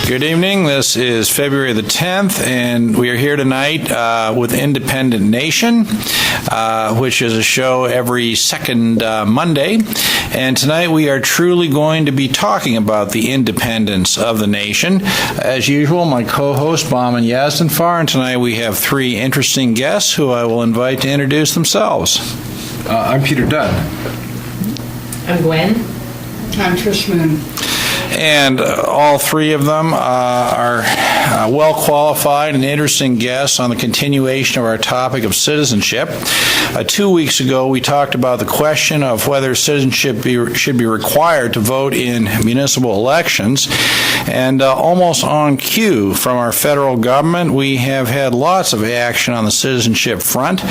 Good evening. This is February the 10th, and we are here tonight with Independent Nation, which is a show every second Monday. And tonight we are truly going to be talking about the independence of the nation. As usual, my co-host, Bauman Yazdanfar, and tonight we have three interesting guests who I will invite to introduce themselves. I'm Peter Dunn. I'm Gwen. I'm Trish Moon. And all three of them are well-qualified and interesting guests on the continuation of our topic of citizenship. 2 weeks ago, we talked about the question of whether citizenship should be required to vote in municipal elections. And almost on cue from our federal government, we have had lots of action on the citizenship front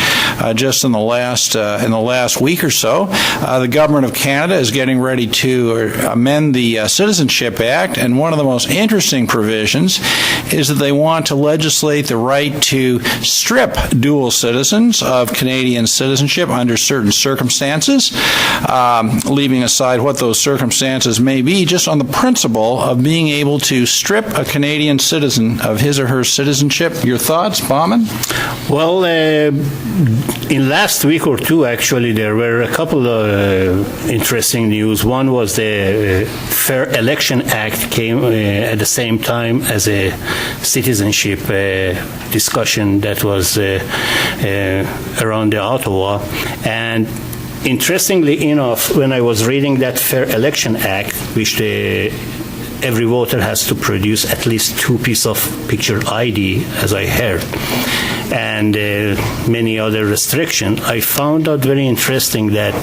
just in the last week or so. The government of Canada is getting ready to amend the Citizenship Act, and one of the most interesting provisions is that they want to legislate the right to strip dual citizens of Canadian citizenship under certain circumstances, leaving aside what those circumstances may be, just on the principle of being able to strip a Canadian citizen of his or her citizenship. Your thoughts, Bauman? Well, in last week or two, actually, there were a couple of interesting news. One was the Fair Election Act came at the same time as a citizenship discussion that was around the Ottawa. And interestingly enough, when I was reading that Fair Election Act, which every voter has to produce at least 2 pieces of picture ID, as I heard, and many other restrictions, I found out very interesting that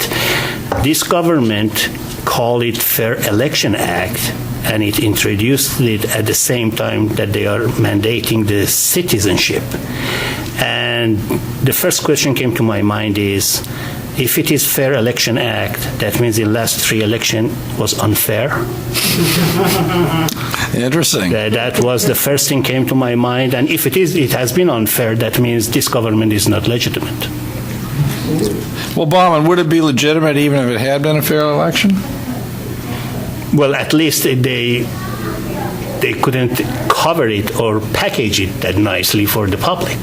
this government called it Fair Election Act, and it introduced it at the same time that they are mandating the citizenship. And the first question came to my mind is, if it is Fair Election Act, that means the last 3 election was unfair. Interesting. That was the first thing came to my mind. And if it has been unfair, that means this government is not legitimate. Well, Bauman, would it be legitimate even if it had been a fair election? Well, at least they couldn't cover it or package it that nicely for the public.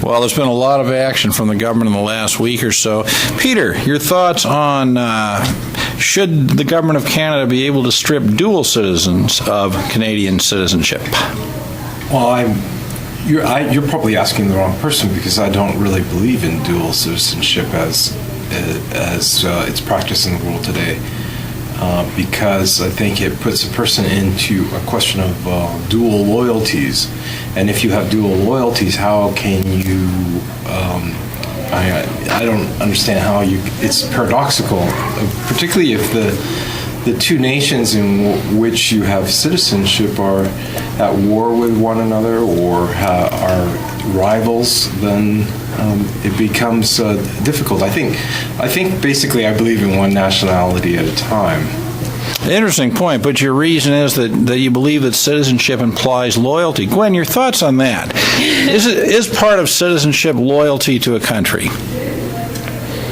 Well, there's been a lot of action from the government in the last week or so. Peter, your thoughts on should the government of Canada be able to strip dual citizens of Canadian citizenship? Well, you're probably asking the wrong person, because I don't really believe in dual citizenship as it's practiced in the world today. Because I think it puts a person into a question of dual loyalties. And if you have dual loyalties, how can you, I don't understand how it's paradoxical, particularly if the two nations in which you have citizenship are at war with one another or are rivals, then it becomes difficult. I think basically I believe in one nationality at a time. Interesting point, but your reason is that you believe that citizenship implies loyalty. Gwen, your thoughts on that? Is part of citizenship loyalty to a country?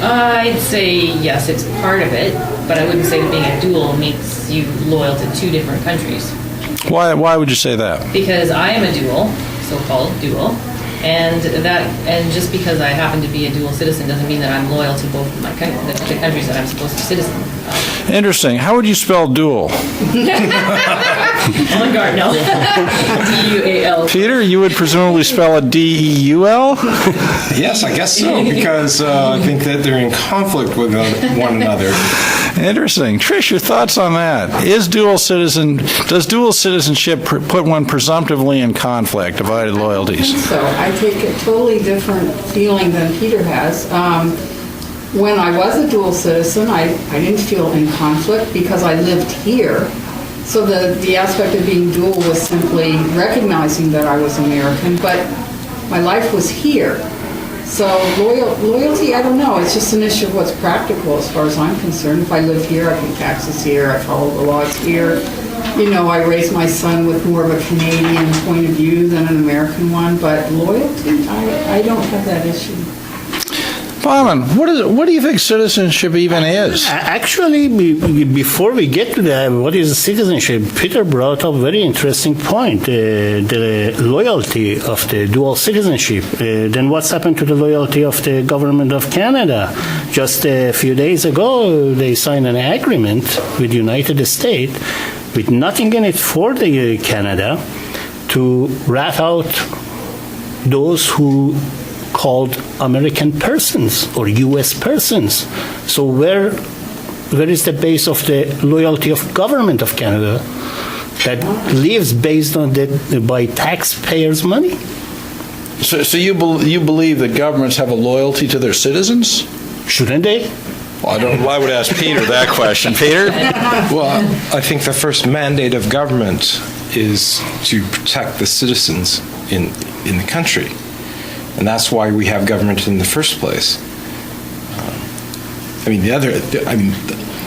I'd say yes, it's part of it, but I wouldn't say that being a dual makes you loyal to 2 different countries. Why would you say that? Because I am a dual, so-called dual, and just because I happen to be a dual citizen doesn't mean that I'm loyal to both of the countries that I'm supposed to be citizen of. Interesting. How would you spell dual? On guard, no. D-U-A-L. Peter, you would presumably spell it D-E-U-L? Yes, I guess so, because I think that they're in conflict with one another. Interesting. Trish, your thoughts on that? Does dual citizenship put one presumptively in conflict, divided loyalties? So I take a totally different feeling than Peter has. When I was a dual citizen, I didn't feel in conflict because I lived here. So the aspect of being dual was simply recognizing that I was American, but my life was here. So loyalty, I don't know. It's just an issue of what's practical as far as I'm concerned. If I live here, I pay taxes here, I follow the laws here. I raise my son with more of a Canadian point of view than an American one, but loyalty, I don't have that issue. Bauman, what do you think citizenship even is? Actually, before we get to that, what is citizenship? Peter brought up a very interesting point, the loyalty of the dual citizenship. Then what's happened to the loyalty of the government of Canada? Just a few days ago, they signed an agreement with the United States with nothing in it for the Canada to rat out those who called American persons or U.S. persons. So where is the base of the loyalty of government of Canada that lives based on by taxpayers' money? So you believe that governments have a loyalty to their citizens? Shouldn't they? Well, I would ask Peter that question. Peter? Well, I think the first mandate of government is to protect the citizens in the country. And that's why we have government in the first place.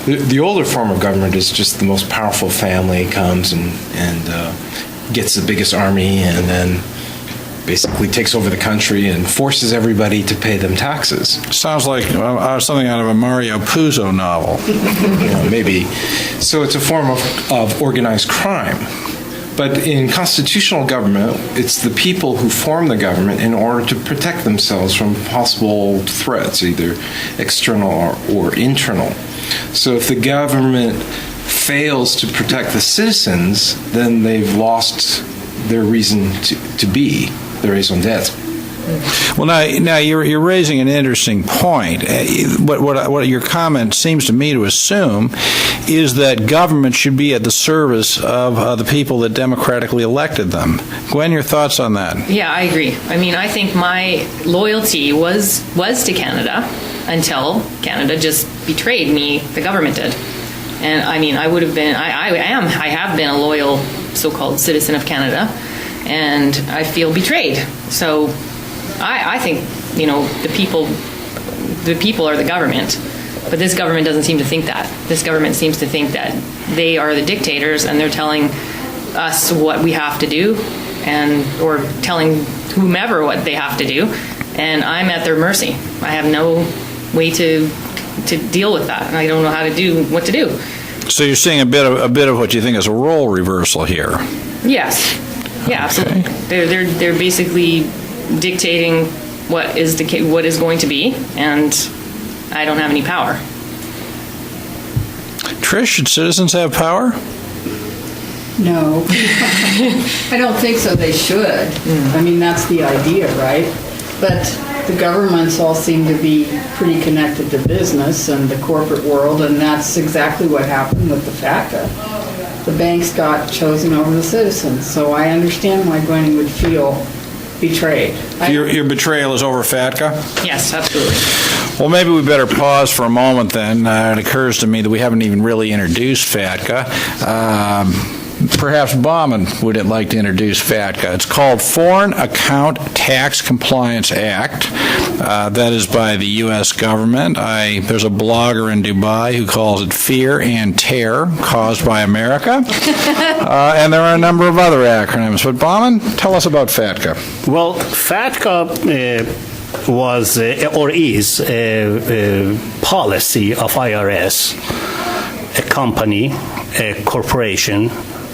The older form of government is just the most powerful family comes and gets the biggest army and then basically takes over the country and forces everybody to pay them taxes. Sounds like something out of a Mario Puzo novel. Maybe. So it's a form of organized crime. But in constitutional government, it's the people who form the government in order to protect themselves from possible threats, either external or internal. So if the government fails to protect the citizens, then they've lost their reason to be, their raison d'être. Well, now you're raising an interesting point. What your comment seems to me to assume is that government should be at the service of the people that democratically elected them. Gwen, your thoughts on that? Yeah, I agree. I think my loyalty was to Canada until Canada just betrayed me, the government did. And I would have been, I have been a loyal so-called citizen of Canada, and I feel betrayed. So I think, the people are the government, but this government doesn't seem to think that. This government seems to think that they are the dictators and they're telling us what we have to do or telling whomever what they have to do, and I'm at their mercy. I have no way to deal with that, and I don't know what to do. So you're seeing a bit of what you think is a role reversal here. Yes. Yeah, absolutely. They're basically dictating what is going to be, and I don't have any power. Trish, should citizens have power? No. I don't think so. They should. That's the idea, right? But the governments all seem to be pretty connected to business and the corporate world, and that's exactly what happened with the FATCA. The banks got chosen over the citizens, so I understand why Gwen would feel betrayed. Your betrayal is over FATCA? Yes, absolutely. Well, maybe we better pause for a moment then. It occurs to me that we haven't even really introduced FATCA. Perhaps Bauman would like to introduce FATCA. It's called Foreign Account Tax Compliance Act. That is by the U.S. government. There's a blogger in Dubai who calls it Fear and Terror Caused by America. And there are a number of other acronyms. But Bauman, tell us about FATCA. Well, FATCA was or is a policy of IRS, a company, a corporation,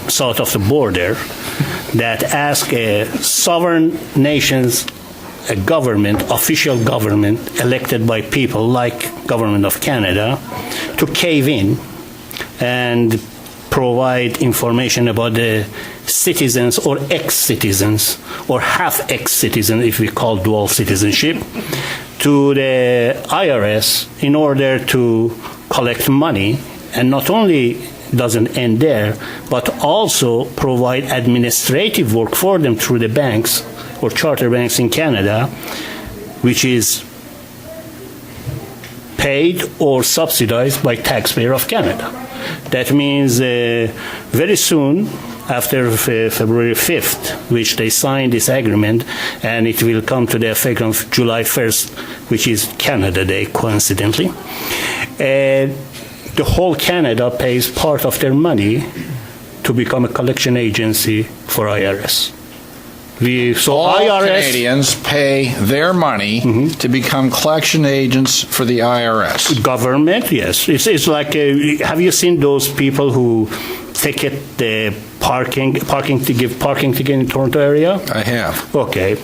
south of the border that ask sovereign nations, a government, official government elected by people like government of Canada, to cave in and provide information about the citizens or ex-citizens or half ex-citizens, if we call dual citizenship, to the IRS in order to collect money, and not only doesn't end there, but also provide administrative work for them through the banks or charter banks in Canada, which is paid or subsidized by taxpayer of Canada. That means very soon, after February 5th, which they signed this agreement, and it will come to the effect of July 1st, which is Canada Day, coincidentally, the whole Canada pays part of their money to become a collection agency for IRS. So All IRS Canadians pay their money to become collection agents for the IRS. government, yes. It's like have you seen those people who ticket the parking to give parking ticket in Toronto area? I have. Okay,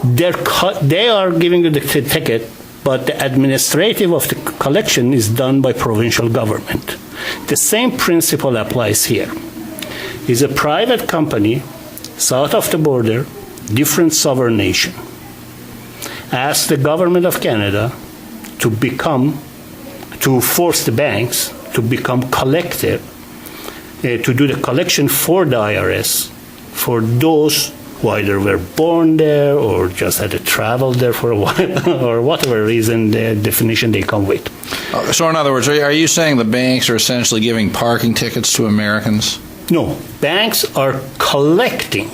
they are giving you the ticket, but the administrative of the collection is done by provincial government. The same principle applies here. It's a private company, south of the border, different sovereign nation. Ask the government of Canada to force the banks to become collective, to do the collection for the IRS, for those who either were born there or just had to travel there for a while, or whatever reason the definition they come with. So in other words, are you saying the banks are essentially giving parking tickets to Americans? No, banks are collecting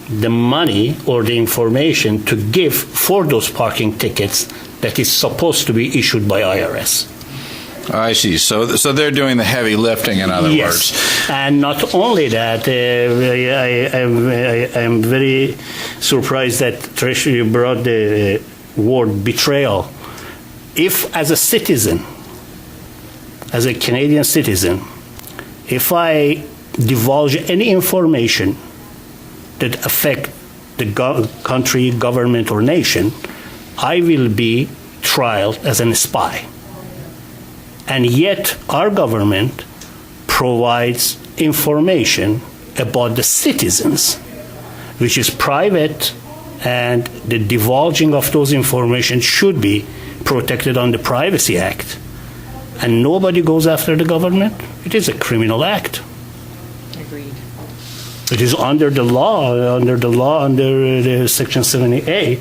the money or the information to give for those parking tickets that is supposed to be issued by IRS. I see. So they're doing the heavy lifting, in other Yes, words. and not only that, I am very surprised that Treasury brought the word betrayal. If, as a citizen, as a Canadian citizen, if I divulge any information that affect the country, government, or nation, I will be tried as a spy. And yet our government provides information about the citizens, which is private, and the divulging of those information should be protected under the Privacy Act. And nobody goes after the government. It is a criminal act. Agreed. It is under the law, under the Section 70A.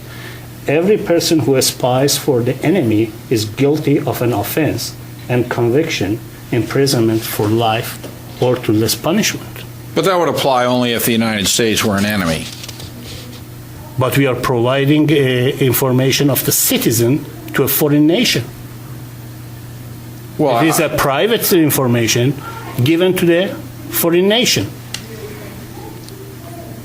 Every person who spies for the enemy is guilty of an offense and conviction, imprisonment for life or to less punishment. But that would apply only if the United States were an enemy. But we are providing information of the citizen to a foreign nation. Well, It is a private information given to the foreign nation.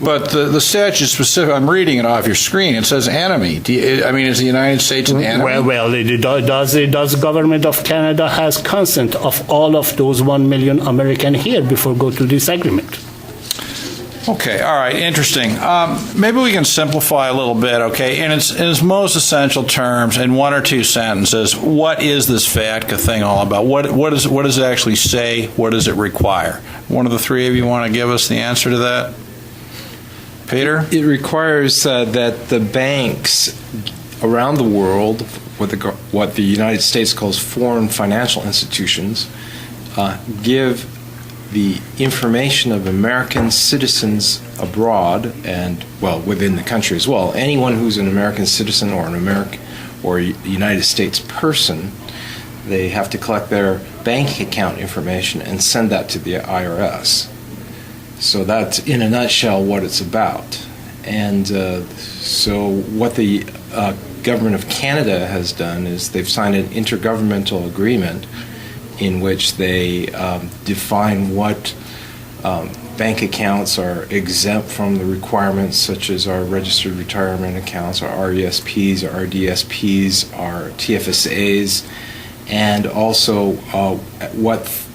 but the statute specific, I'm reading it off your screen, it says enemy. Is the United States an enemy? Does the government of Canada has consent of all of those 1 million Americans here before go to this agreement? Okay, all right, interesting. Maybe we can simplify a little bit, okay? In its most essential terms, in one or two sentences, what is this FATCA thing all about? What does it actually say? What does it require? One of the three of you want to give us the answer to that? Peter? It requires that the banks around the world, what the United States calls foreign financial institutions, give the information of American citizens abroad and, well, within the country as well. Anyone who's an American citizen or an American or a United States person, they have to collect their bank account information and send that to the IRS. So that's, in a nutshell, what it's about. And so what the government of Canada has done is they've signed an intergovernmental agreement in which they define what bank accounts are exempt from the requirements, such as our registered retirement accounts, our RESPs, our RDSPs, our TFSAs, and also what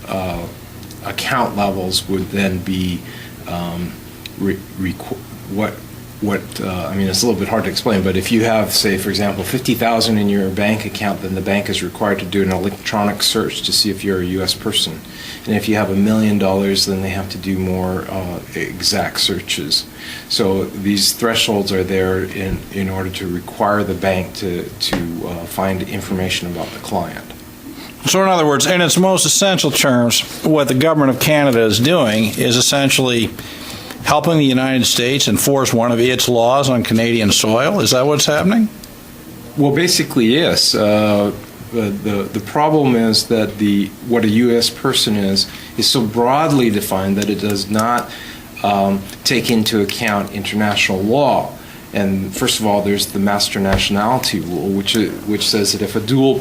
account levels would then be it's a little bit hard to explain, but if you have, say, for example, $50,000 in your bank account, then the bank is required to do an electronic search to see if you're a U.S. person. And if you have $1 million, then they have to do more exact searches. So these thresholds are there in order to require the bank to find information about the client. So in other words, in its most essential terms, what the government of Canada is doing is essentially helping the United States enforce one of its laws on Canadian soil? Is that what's happening? Well, basically, yes. The problem is that what a U.S. person is so broadly defined that it does not take into account international law. And first of all, there's the master nationality rule, which says that if a dual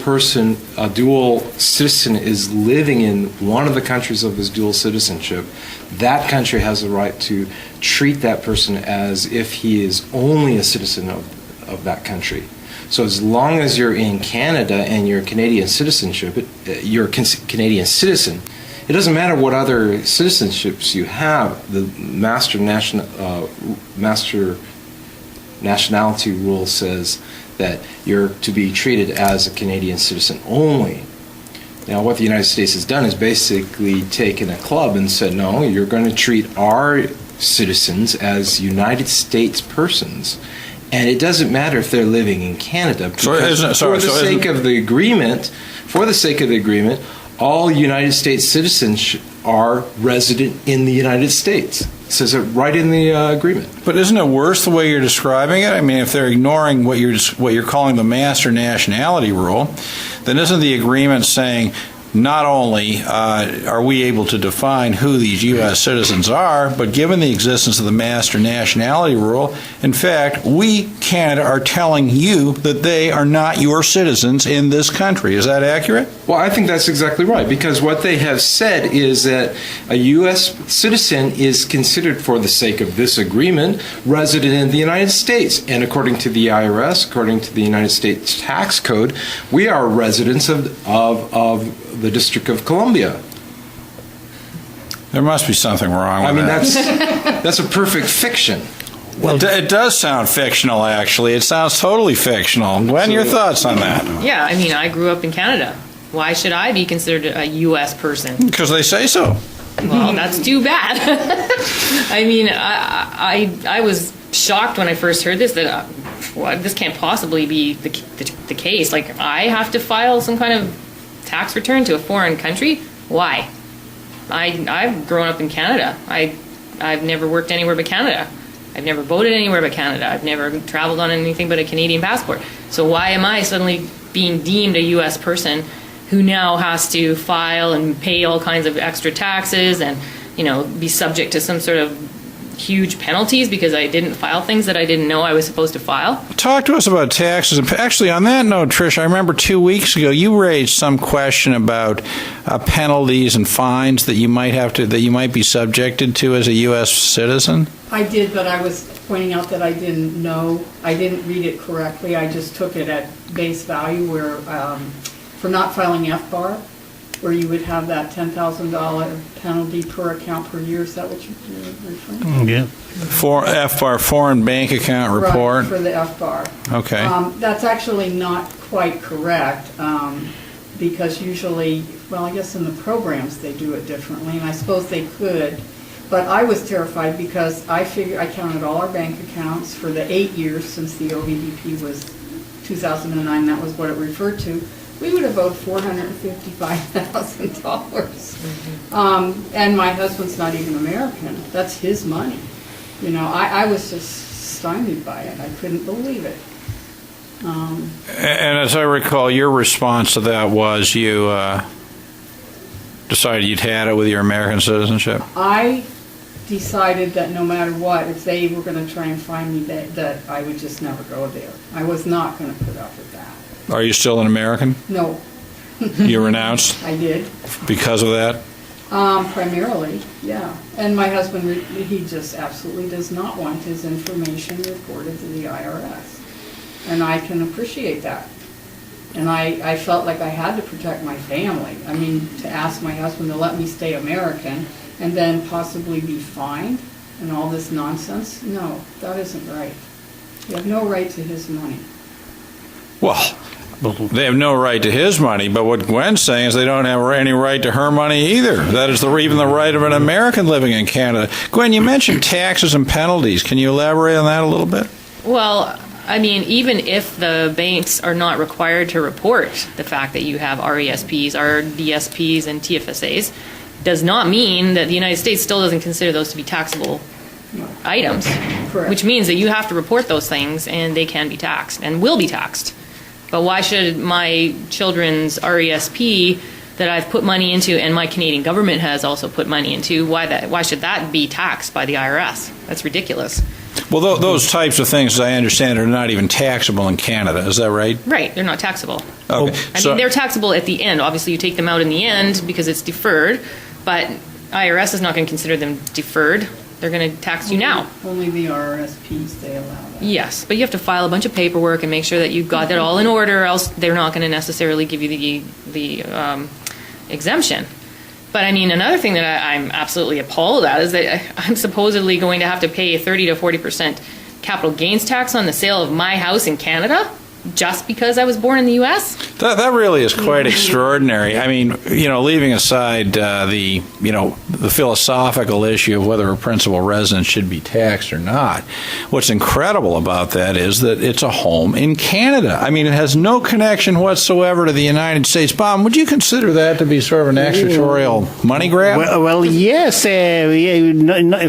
citizen is living in one of the countries of his dual citizenship, that country has the right to treat that person as if he is only a citizen of that country. So as long as you're in Canada and you're Canadian citizenship, you're a Canadian citizen. It doesn't matter what other citizenships you have. The master nationality rule says that you're to be treated as a Canadian citizen only. Now, what the United States has done is basically taken a club and said, no, you're going to treat our citizens as United States persons. And it doesn't matter if they're living in Canada. For the sake of the agreement, all United States citizens are resident in the United States. It says it right in the agreement. But isn't it worse the way you're describing it? I mean, if they're ignoring what you're calling the master nationality rule, then isn't the agreement saying not only are we able to define who these U.S. citizens are, but given the existence of the master nationality rule, in fact, we, Canada, are telling you that they are not your citizens in this country. Is that accurate? Well, I think that's exactly right, because what they have said is that a U.S. citizen is considered, for the sake of this agreement, resident in the United States. And according to the IRS, according to the United States tax code, we are residents of the District of Columbia. There must be something wrong with that. That's a perfect fiction. Well, it does sound fictional, actually. It sounds totally fictional. Gwen, your thoughts on that? Yeah, I mean, I grew up in Canada. Why should I be considered a U.S. person? Because they say so. Well, that's too bad. I mean, I was shocked when I first heard this, that this can't possibly be the case. Like, I have to file some kind of tax return to a foreign country? Why? I've grown up in Canada. I've never worked anywhere but Canada. I've never voted anywhere but Canada. I've never traveled on anything but a Canadian passport. So why am I suddenly being deemed a U.S. person who now has to file and pay all kinds of extra taxes and, be subject to some sort of huge penalties because I didn't file things that I didn't know I was supposed to file? Talk to us about taxes. And actually, on that note, Trish, I remember 2 weeks ago you raised some question about penalties and fines that you might be subjected to as a U.S. citizen. I did, but I was pointing out that I didn't know. I didn't read it correctly. I just took it at base value where, for not filing FBAR, where you would have that $10,000 penalty per account per year. Is that what you're referring to? Yeah. For FBAR, foreign bank account report. Right, for the FBAR. Okay. That's actually not quite correct because usually, well, I guess in the programs they do it differently, and I suppose they could. But I was terrified because I counted all our bank accounts for the 8 years since the OVDP was 2009. That was what it referred to. We would have owed $455,000. And my husband's not even American. That's his money. I was just stymied by it. I couldn't believe it. And as I recall, your response to that was you decided you'd had it with your American citizenship. I decided that no matter what, if they were going to try and find me, that I would just never go there. I was not going to put up with that. Are you still an American? No. You renounced I did. because of that? Primarily, yeah. And my husband, he just absolutely does not want his information reported to the IRS. And I can appreciate that. And I felt like I had to protect my family. I mean, to ask my husband to let me stay American and then possibly be fined and all this nonsense, no, that isn't right. You have no right to his money. Well, they have no right to his money, but what Gwen's saying is they don't have any right to her money either. That is even the right of an American living in Canada. Gwen, you mentioned taxes and penalties. Can you elaborate on that a little bit? Well, I mean, even if the banks are not required to report the fact that you have RESPs, RDSPs, and TFSAs, does not mean that the United States still doesn't consider those to be taxable items. Correct. Which means that you have to report those things and they can be taxed and will be taxed. But why should my children's RESP that I've put money into and my Canadian government has also put money into, why should that be taxed by the IRS? That's ridiculous. Well, those types of things, as I understand, are not even taxable in Canada. Is that right? Right. They're not taxable. Okay. I mean, they're taxable at the end. Obviously, you take them out in the end because it's deferred, but IRS is not going to consider them deferred. They're going to tax you now. Only the RRSPs, they allow that. Yes, but you have to file a bunch of paperwork and make sure that you've got that all in order, else they're not going to necessarily give you the exemption. But I mean, another thing that I'm absolutely appalled at is that I'm supposedly going to have to pay a 30 to 40% capital gains tax on the sale of my house in Canada just because I was born in the U.S.? That really is quite extraordinary. I mean, leaving aside the philosophical issue of whether a principal residence should be taxed or not, what's incredible about that is that it's a home in Canada. I mean, it has no connection whatsoever to the United States. Bob, would you consider that to be sort of an extraterritorial money grab? Well, yes.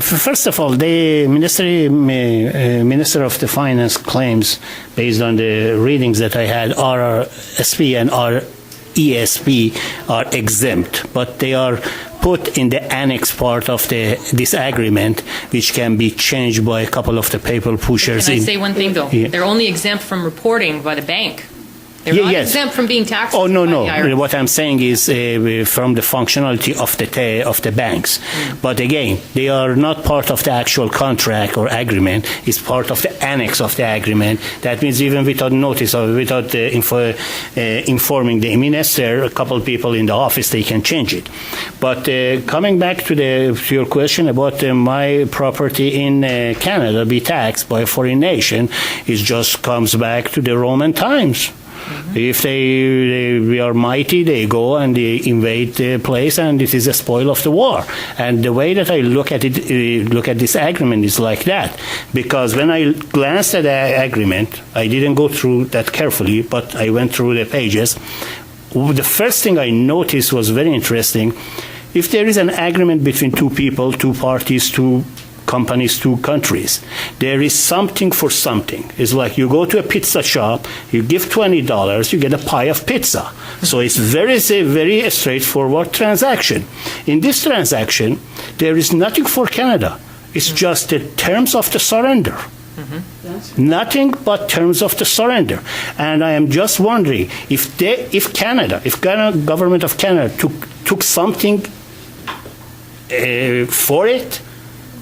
First of all, the Minister of the Finance claims, based on the readings that I had, RRSP and RESP are exempt, but they are put in the annex part of this agreement, which can be changed by a couple of the paper pushers. Can I say one thing, though? Yeah. They're only exempt from reporting by the bank. They're Yeah, not yes. exempt from being taxed Oh, no, by no. the IRS. What I'm saying is from the functionality of the banks. But again, they are not part of the actual contract or agreement. It's part of the annex of the agreement. That means even without notice or without informing the minister, a couple of people in the office, they can change it. But coming back to your question about my property in Canada be taxed by a foreign nation, it just comes back to the Roman times. If we are mighty, they go and they invade the place, and it is a spoil of the war. And the way that I look at it, look at this agreement is like that, because when I glanced at the agreement, I didn't go through that carefully, but I went through the pages. The first thing I noticed was very interesting. If there is an agreement between two people, two parties, two companies, two countries, there is something for something. It's like you go to a pizza shop, you give $20, you get a pie of pizza. So it's very straightforward transaction. In this transaction, there is nothing for Canada. It's just the terms of the surrender. Nothing but terms of the surrender. And I am just wondering if government of Canada took something for it,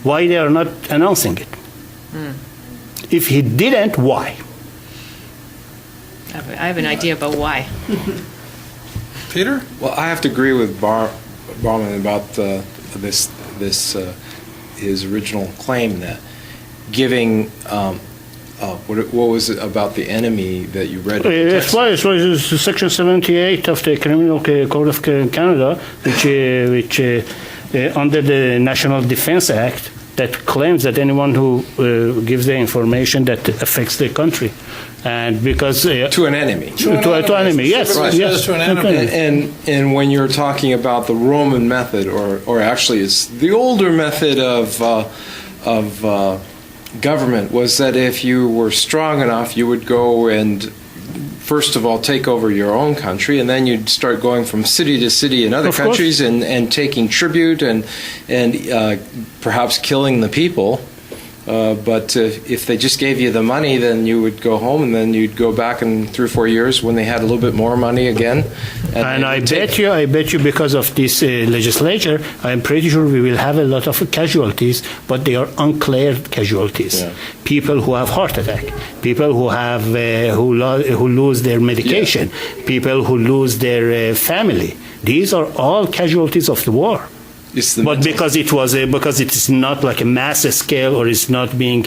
why they are not announcing it? If he didn't, why? I have an idea about why. Peter? Well, I have to agree with Bauman about his original claim that giving what was it about the enemy that you read? It's Section 78 of the Criminal Code of Canada, which under the National Defense Act, that claims that anyone who gives the information that affects the country, and because to an enemy, to enemy, yes, Right. yes, To an enemy. and when you're talking about the Roman method, or actually it's the older method of government, was that if you were strong enough, you would go and first of all take over your own country, and then you'd start going from city to city in other countries and taking tribute and perhaps killing the people. But if they just gave you the money, then you would go home, and then you'd go back in 3 or 4 years when they had a little bit more money again. And I bet you, because of this legislature, I'm pretty sure we will have a lot of casualties, but they are uncleared casualties. Yeah. People who have heart attack, people who have who lose their medication, people who lose their family. These are all casualties of the war. But because it is not like a mass scale, or it's not being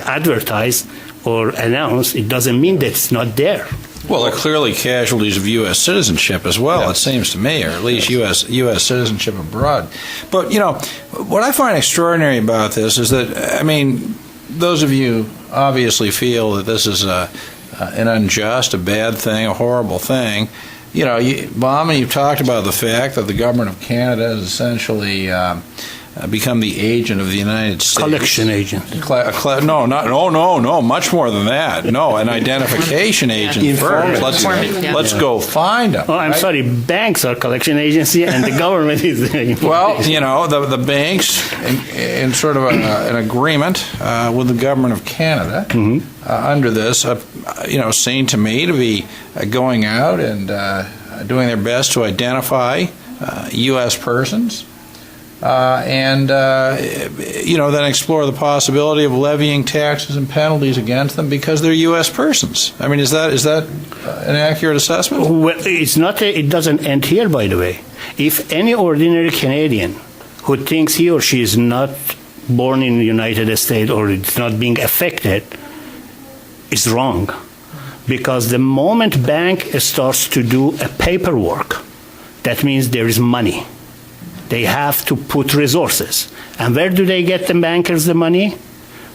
advertised or announced, it doesn't mean that it's not there. Well, they're clearly casualties of U.S. citizenship as well, it seems to me, or at least U.S. citizenship abroad. But, what I find extraordinary about this is that, I mean, those of you obviously feel that this is an unjust, a bad thing, a horrible thing. Bauman, you've talked about the fact that the government of Canada has essentially become the agent of the United States. Collection agent. No, much more than that. No, an identification agent first. Let's go find them. Oh, I'm sorry, banks are collection agency, and the government is the... Well, the banks, in sort of an agreement with the government of Canada, under this, seem to me to be going out and doing their best to identify U.S. persons then explore the possibility of levying taxes and penalties against them because they're U.S. persons. I mean, is that an accurate assessment? Well, it's not. It doesn't end here, by the way. If any ordinary Canadian who thinks he or she is not born in the United States or it's not being affected is wrong, because the moment bank starts to do a paperwork, that means there is money. They have to put resources. And where do they get the bankers the money?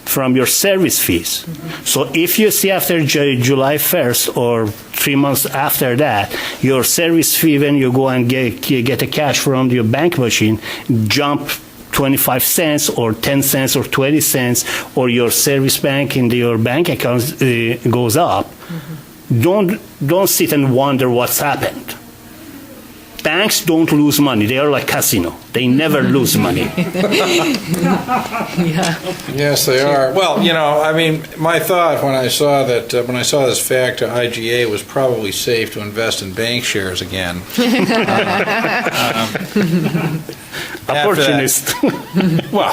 From your service fees. So if you see after July 1st or 3 months after that, your service fee when you go and get a cash from your bank machine jump 25 cents or 10 cents or 20 cents, or your service bank in your bank account goes up, don't sit and wonder what's happened. Banks don't lose money. They are like casino. They never lose money. Yes, they are. Well, my thought when I saw this fact to IGA was probably safe to invest in bank shares again. Opportunist. Well,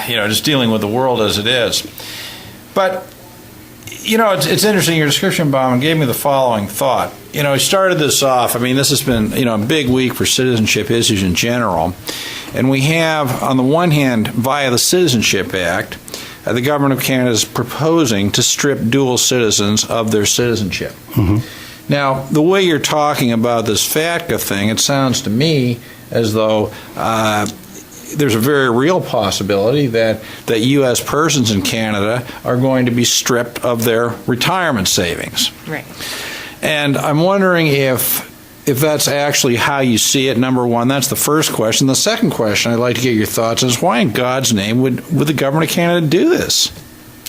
just dealing with the world as it is. But, it's interesting, your description, Bauman, gave me the following thought. We started this off, this has been, a big week for citizenship issues in general. And we have, on the one hand, via the Citizenship Act, the government of Canada is proposing to strip dual citizens of their citizenship. Now, the way you're talking about this FATCA thing, it sounds to me as though there's a very real possibility that U.S. persons in Canada are going to be stripped of their retirement savings. Right. And I'm wondering if that's actually how you see it, number one. That's the first question. The second question I'd like to get your thoughts is, why in God's name would the government of Canada do this?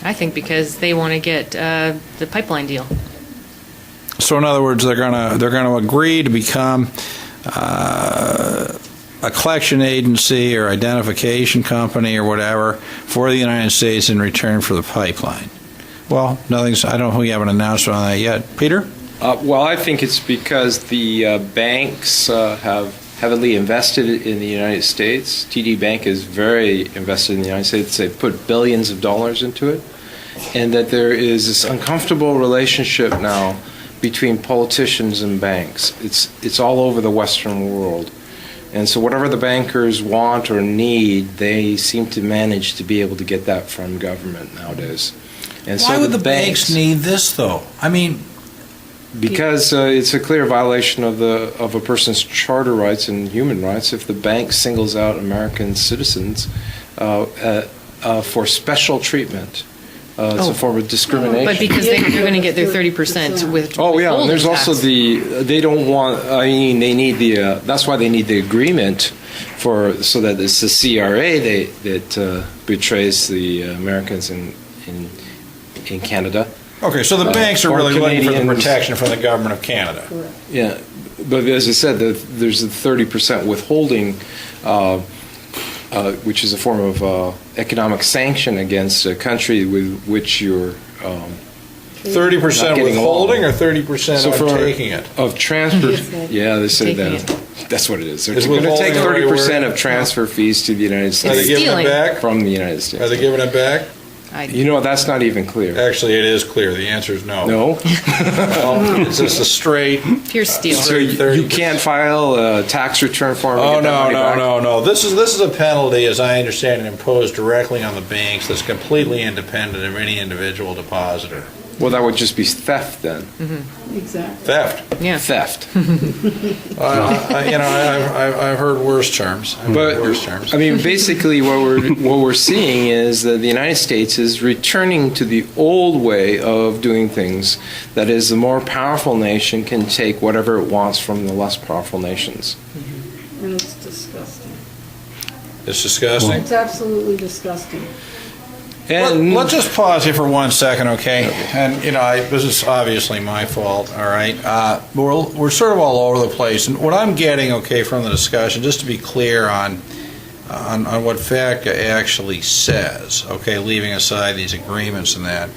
I think because they want to get the pipeline deal. So in other words, they're going to agree to become a collection agency or identification company or whatever for the United States in return for the pipeline. Well, I don't know if we have an announcement on that yet. Peter? Well, I think it's because the banks have heavily invested in the United States. TD Bank is very invested in the United States. They've put billions of dollars into it. And that there is this uncomfortable relationship now between politicians and banks. It's all over the Western world. And so whatever the bankers want or need, they seem to manage to be able to get that from government nowadays. And Why would the banks need this, though? Because it's a clear violation of a person's charter rights and human rights if the bank singles out American citizens for special treatment. It's a form of discrimination. But because they're going to get their 30% with Oh yeah, and there's also they don't want. They need that's why they need the agreement so that it's the CRA that betrays the Americans in Canada. Okay, so the banks are really looking for the protection from the government of Canada. Correct. Yeah, but as I said, there's a 30% withholding, which is a form of economic sanction against a country with which you're 30% withholding or 30% of taking it? Of transfer. Yeah, they say Taking that. That's what it is. They're Is going to take withholding the right 30% word? of transfer fees to the United Are they States giving Stealing. it back? from the United States. Are they giving it back? You know, that's not even clear. Actually, it is clear. The answer is no. No? Well, it's just a straight. pure steal. So you can't file a tax return form to Oh, get that money back? no. This is a penalty, as I understand it, imposed directly on the banks that's completely independent of any individual depositor. Well, that would just be theft then. Exactly. Theft. Yeah. Theft. I've heard worse terms. Basically, what we're seeing is that the United States is returning to the old way of doing things. That is, the more powerful nation can take whatever it wants from the less powerful nations. And it's disgusting. It's disgusting. It's absolutely disgusting. And Let's just pause here for 1 second, okay? And, this is obviously my fault, all right? We're sort of all over the place. And what I'm getting, okay, from the discussion, just to be clear on what FATCA actually says, okay, leaving aside these agreements and that,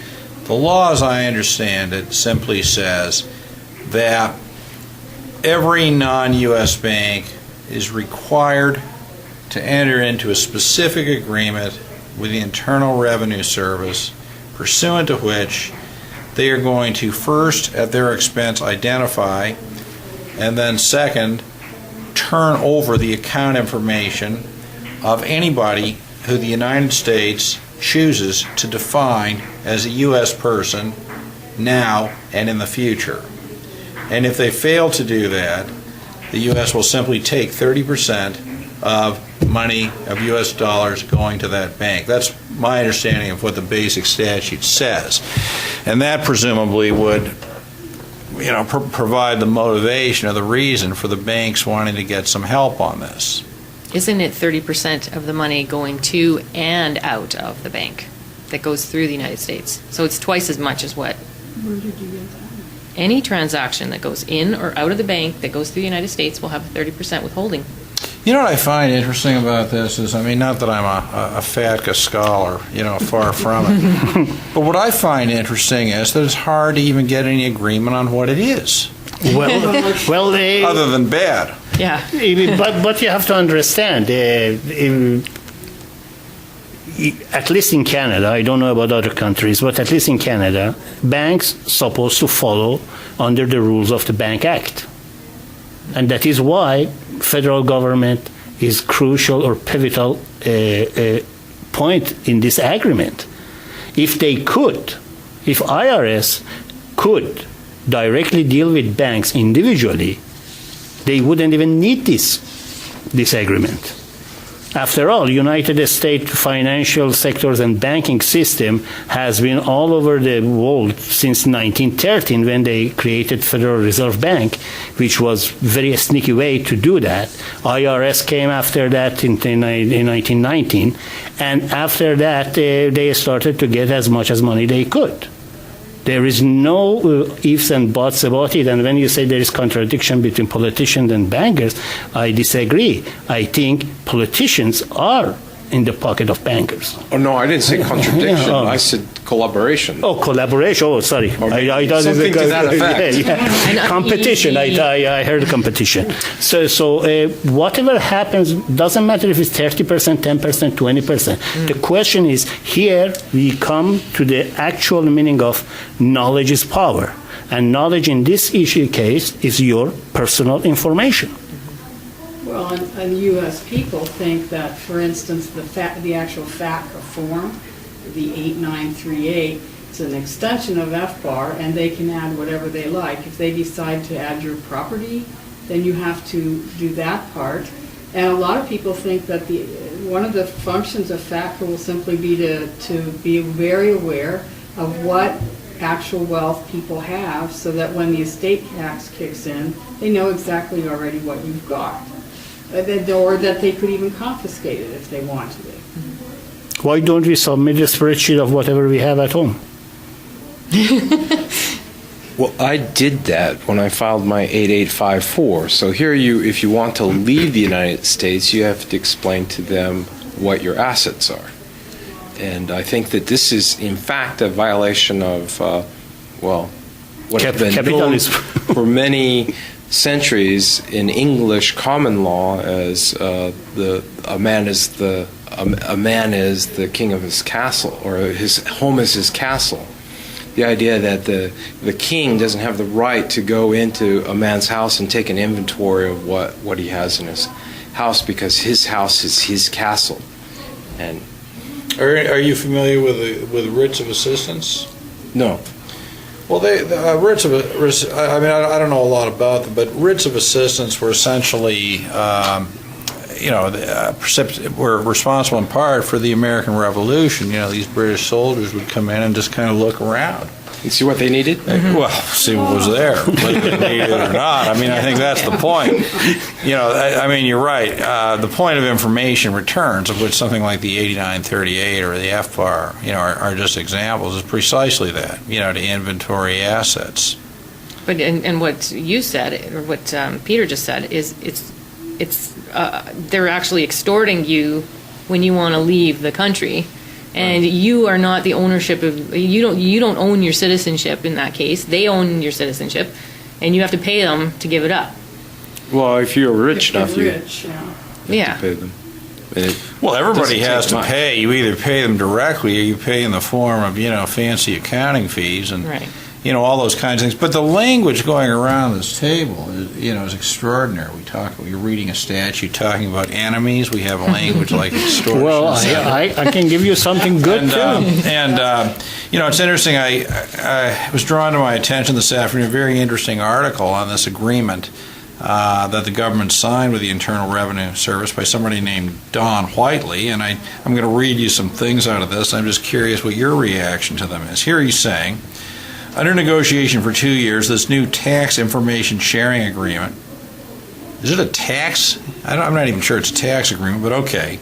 the law, as I understand it, simply says that every non-U.S. bank is required to enter into a specific agreement with the Internal Revenue Service, pursuant to which they are going to first, at their expense, identify, and then second, turn over the account information of anybody who the United States chooses to define as a U.S. person now and in the future. And if they fail to do that, the U.S. will simply take 30% of money, of U.S. dollars going to that bank. That's my understanding of what the basic statute says. And that presumably would, provide the motivation or the reason for the banks wanting to get some help on this. Isn't it 30% of the money going to and out of the bank that goes through the United States? So it's twice as much as what? Where did you get that? Any transaction that goes in or out of the bank that goes through the United States will have a 30% withholding. You know what I find interesting about this is, not that I'm a FATCA scholar, far from it, but what I find interesting is that it's hard to even get any agreement on what it is, other than bad. Yeah. But you have to understand, at least in Canada, I don't know about other countries, but at least in Canada, banks supposed to follow under the rules of the Bank Act. And that is why federal government is crucial or pivotal point in this agreement. If IRS could directly deal with banks individually, they wouldn't even need this agreement. After all, United States financial sectors and banking system has been all over the world since 1913 when they created Federal Reserve Bank, which was very sneaky way to do that. IRS came after that in 1919, and after that they started to get as much as money they could. There is no ifs and buts about it. And when you say there is contradiction between politicians and bankers, I disagree. I think politicians are in the pocket of bankers. Oh, no, I didn't say contradiction. I said collaboration. Oh, collaboration. Oh, sorry. I thought something to that effect. Yeah. Competition. I heard competition. So whatever happens, doesn't matter if it's 30%, 10%, 20%. The question is, here we come to the actual meaning of knowledge is power. And knowledge in this case is your personal information. Well, and U.S. people think that, for instance, the actual FATCA form, the 8938, it's an extension of FBAR, and they can add whatever they like. If they decide to add your property, then you have to do that part. And a lot of people think that one of the functions of FATCA will simply be to be very aware of what actual wealth people have, so that when the estate tax kicks in, they know exactly already what you've got. Or that they could even confiscate it if they wanted it. Why don't we submit a spreadsheet of whatever we have at home? Well, I did that when I filed my 8854. So here if you want to leave the United States, you have to explain to them what your assets are. And I think that this is, in fact, a violation of, what has been known for many centuries in English common law as a man is the king of his castle, or his home is his castle. The idea that the king doesn't have the right to go into a man's house and take an inventory of what he has in his house, because his house is his castle. And Are you familiar with writs of assistance? no. Well, I don't know a lot about them, but writs of assistance were essentially, were responsible in part for the American Revolution. These British soldiers would come in and just kind of look around. You see what they needed? Well, see what was there, whether they needed it or not. I think that's the point. You're right. The point of information returns, of which something like the 8938 or the FBAR, are just examples, is precisely that, to inventory assets. But and what you said, or what Peter just said, is they're actually extorting you when you want to leave the country. And you are not the ownership of, you don't own your citizenship in that case. They own your citizenship, and you have to pay them to give it up. Well, if you're rich enough, you Yeah. pay them. Well, everybody Doesn't has take to much. pay. You either pay them directly or you pay in the form of, fancy accounting fees and, Right. all those kinds of things. But the language going around this table is extraordinary. You're reading a statute talking about enemies. We have language like extortion. Well, I can give you something good And, too. it's interesting. I was drawn to my attention this afternoon a very interesting article on this agreement that the government signed with the Internal Revenue Service by somebody named Don Whiteley. And I'm going to read you some things out of this. I'm just curious what your reaction to them is. Here he's saying, under negotiation for 2 years, this new tax information sharing agreement. Is it a tax? I'm not even sure it's a tax agreement, but okay.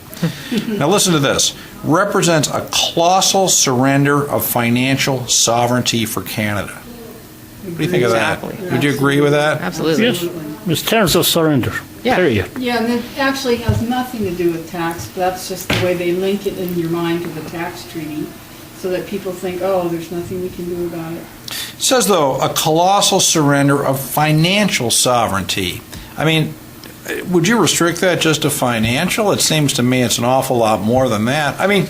Now listen to this. Represents a colossal surrender of financial sovereignty for Canada. What do you think of that? Exactly. Would you agree with that? Absolutely. Yes, it's terms of surrender. Yeah. Period. Yeah, and it actually has nothing to do with tax. That's just the way they link it in your mind to the tax treaty, so that people think, oh, there's nothing we can do about it. It says, though, a colossal surrender of financial sovereignty. I mean, would you restrict that just to financial? It seems to me it's an awful lot more than that. I mean,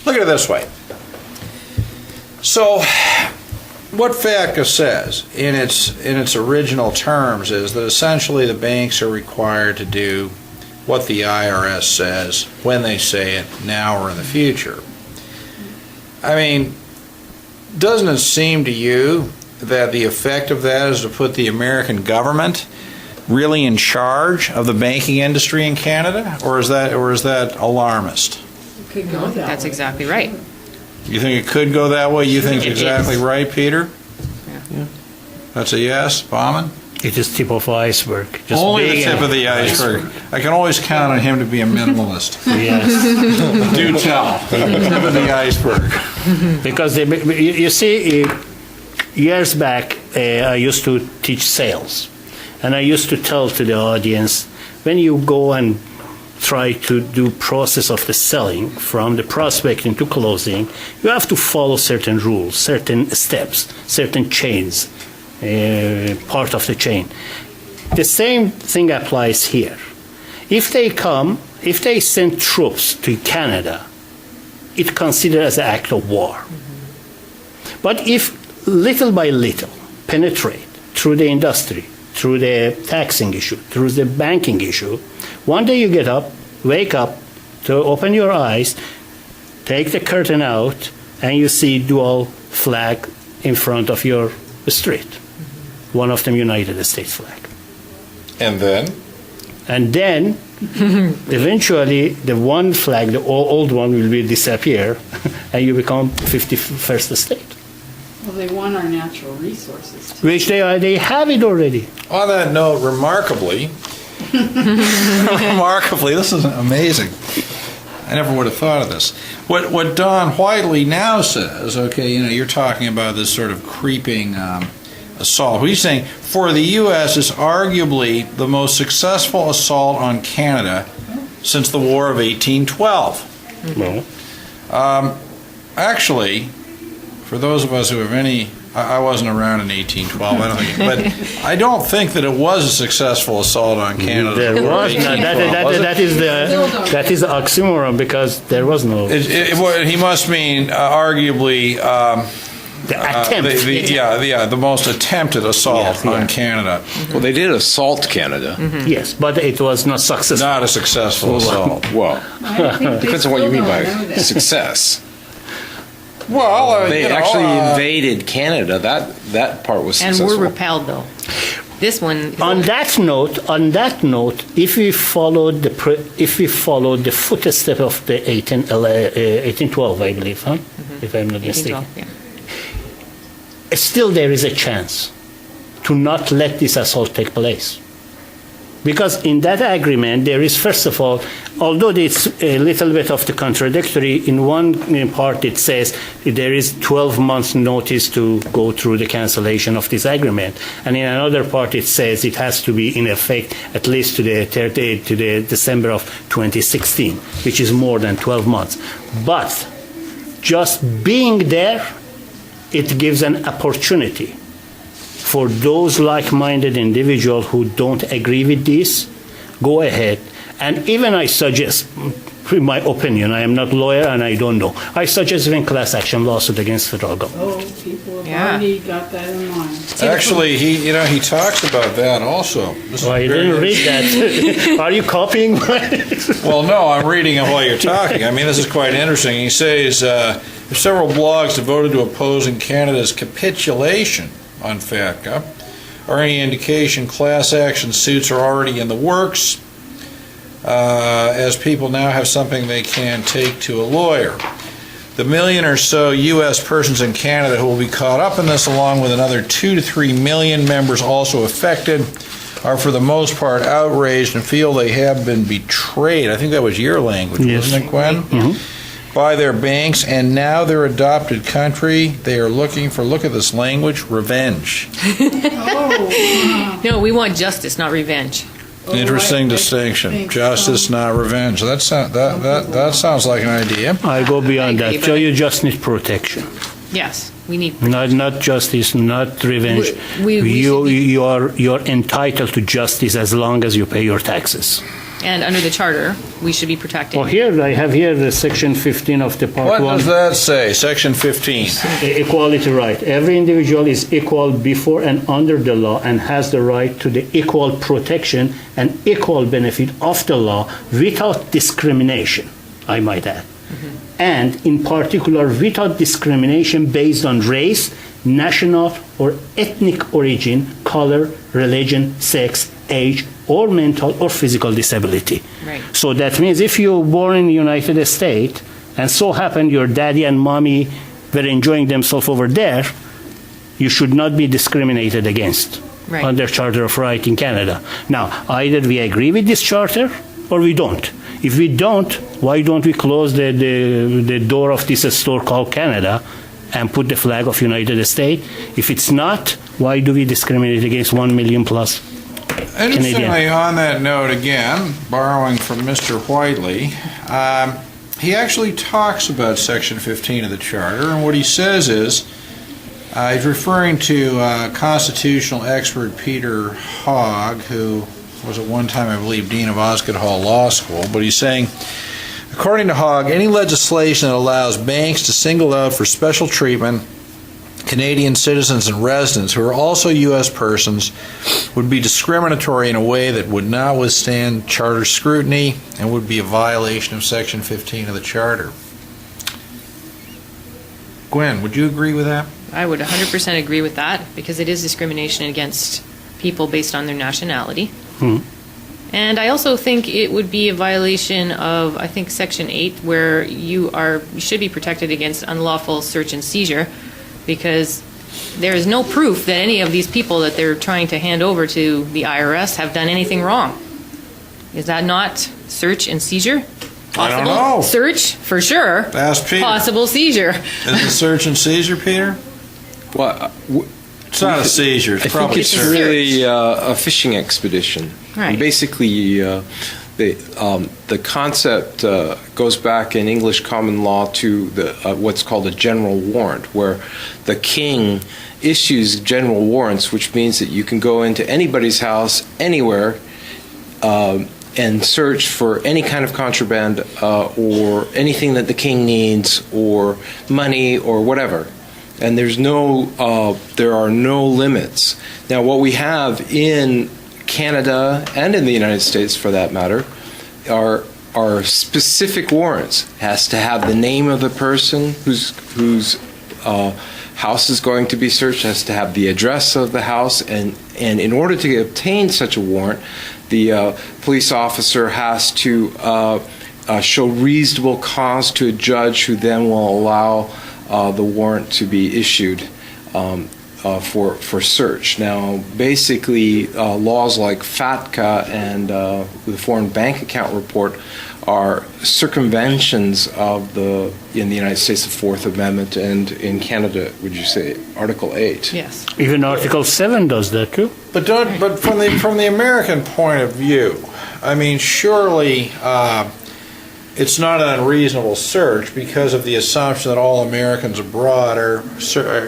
look at it this way. So, what FATCA says in its original terms is that essentially the banks are required to do what the IRS says when they say it, now or in the future. I mean, doesn't it seem to you that the effect of that is to put the American government really in charge of the banking industry in Canada, or is that alarmist? It could go that That's way. exactly right. You think it could go that way? You think it's It exactly is. right, Peter? Yeah. That's a yes, Bauman? It is tip of the iceberg. Just Only the big tip and- of the iceberg. I can always count on him to be a minimalist. Yes. Do tell. Tip of the iceberg. Because you see, years back, I used to teach sales, and I used to tell to the audience, when you go and try to do process of the selling from the prospecting to closing, you have to follow certain rules, certain steps, certain chains, part of the chain. The same thing applies here. If they send troops to Canada, it's considered as an act of war. But if little by little penetrate through the industry, through the taxing issue, through the banking issue, one day you get up, wake up, to open your eyes, take the curtain out, and you see dual flag in front of your street. One of them United States flag. And then? And then, eventually, the one flag, the old one, will be disappear, and you become 51st state, Well, they want our natural resources. which they have it already. On that note, remarkably, this is amazing. I never would have thought of this. What Don Whiteley now says, okay, you're talking about this sort of creeping assault. What he's saying, for the U.S., is arguably the most successful assault on Canada since the War of 1812. Well, Actually, for those of us who have any, I wasn't around in 1812, I don't think, but I don't think that it was a successful assault on Canada. there in the War of was no, 1812, was it? that is the oxymoron, because there was no What he must mean, arguably, the attempt. the most attempted assault Yeah. on Canada. Well, they did assault Canada. Yes, but it was not successful. Not a successful assault. Well, depends on what you mean by success. Well, They actually invaded Canada. That part was And successful. we're repelled, though. This one. On that note, if we followed the footstep of the 1812, I believe, if I'm not mistaken, 1812, yeah. still there is a chance to not let this assault take place. Because in that agreement, there is, first of all, although it's a little bit of the contradictory, in one part it says there is 12 months notice to go through the cancellation of this agreement. And in another part it says it has to be in effect at least to the December of 2016, which is more than 12 months. But just being there, it gives an opportunity for those like-minded individuals who don't agree with this, go ahead. And even I suggest, my opinion. I am not a lawyer and I don't know. I suggest even class action lawsuit against federal government. Oh, people have Yeah. already got that in mind. Actually, he talks about that also. This is Well, I very didn't read that. Are you copying? Well, no, I'm reading it while you're talking. I mean, this is quite interesting. He says there's several blogs devoted to opposing Canada's capitulation on FATCA, or any indication class action suits are already in the works, as people now have something they can take to a lawyer. The million or so U.S. persons in Canada who will be caught up in this, along with another 2 to 3 million members also affected, are for the most part outraged and feel they have been betrayed. I think that was your language, Yes. wasn't it, Gwen? By their banks and now their adopted country. They are looking for, look at this language, revenge. Oh, No, we want justice, not revenge. wow. Interesting I distinction. think Justice, so. not revenge. That sounds like an idea. I go beyond I agree, that. So but- you just need protection. Yes, we need. Not justice, not revenge. We should be- You're entitled to justice as long as you pay your taxes. And under the charter, we should be protected. Well, here I have here the section 15 of the part What 1. does that say? Section 15. Equality right. Every individual is equal before and under the law and has the right to the equal protection and equal benefit of the law without discrimination, I might add. And in particular, without discrimination based on race, national or ethnic origin, color, religion, sex, age, or mental or physical disability. Right. So that means if you were born in the United States and so happened your daddy and mommy were enjoying themselves over there, you should not be discriminated against Right. under Charter of Rights in Canada. Now, either we agree with this charter or we don't. If we don't, why don't we close the door of this store called Canada and put the flag of United States? If it's not, why do we discriminate against 1 million plus? Interestingly, on that note again, borrowing from Mr. Whiteley, he actually talks about Section 15 of the Charter, and what he says is, he's referring to constitutional expert Peter Hogg, who was at one time, I believe, Dean of Osgoode Hall Law School, but he's saying, according to Hogg, any legislation that allows banks to single out for special treatment Canadian citizens and residents who are also U.S. persons would be discriminatory in a way that would not withstand Charter scrutiny and would be a violation of Section 15 of the Charter. Gwen, would you agree with that? I would 100% agree with that because it is discrimination against people based on their nationality. And I also think it would be a violation of, I think, Section 8, where you should be protected against unlawful search and seizure, because there is no proof that any of these people that they're trying to hand over to the IRS have done anything wrong. Is that not search and seizure? I don't know. Search, for sure. Ask Peter. Possible seizure. Is it search and seizure, Peter? Well, It's not a seizure. It's I think probably it's search. really a fishing expedition. Right. Basically, the concept goes back in English common law to what's called a general warrant, where the king issues general warrants, which means that you can go into anybody's house anywhere and search for any kind of contraband or anything that the king needs, or money or whatever. And there are no limits. Now, what we have in Canada and in the United States, for that matter, are specific warrants. It has to have the name of the person whose house is going to be searched. It has to have the address of the house, and in order to obtain such a warrant, the police officer has to show reasonable cause to a judge, who then will allow the warrant to be issued for search. Now, basically, laws like FATCA and the Foreign Bank Account Report are circumventions of in the United States, the Fourth Amendment, and in Canada, would you say, Article 8? Yes. Even Article 7 does that too. But from the American point of view, I mean, surely it's not an unreasonable search because of the assumption that all Americans abroad are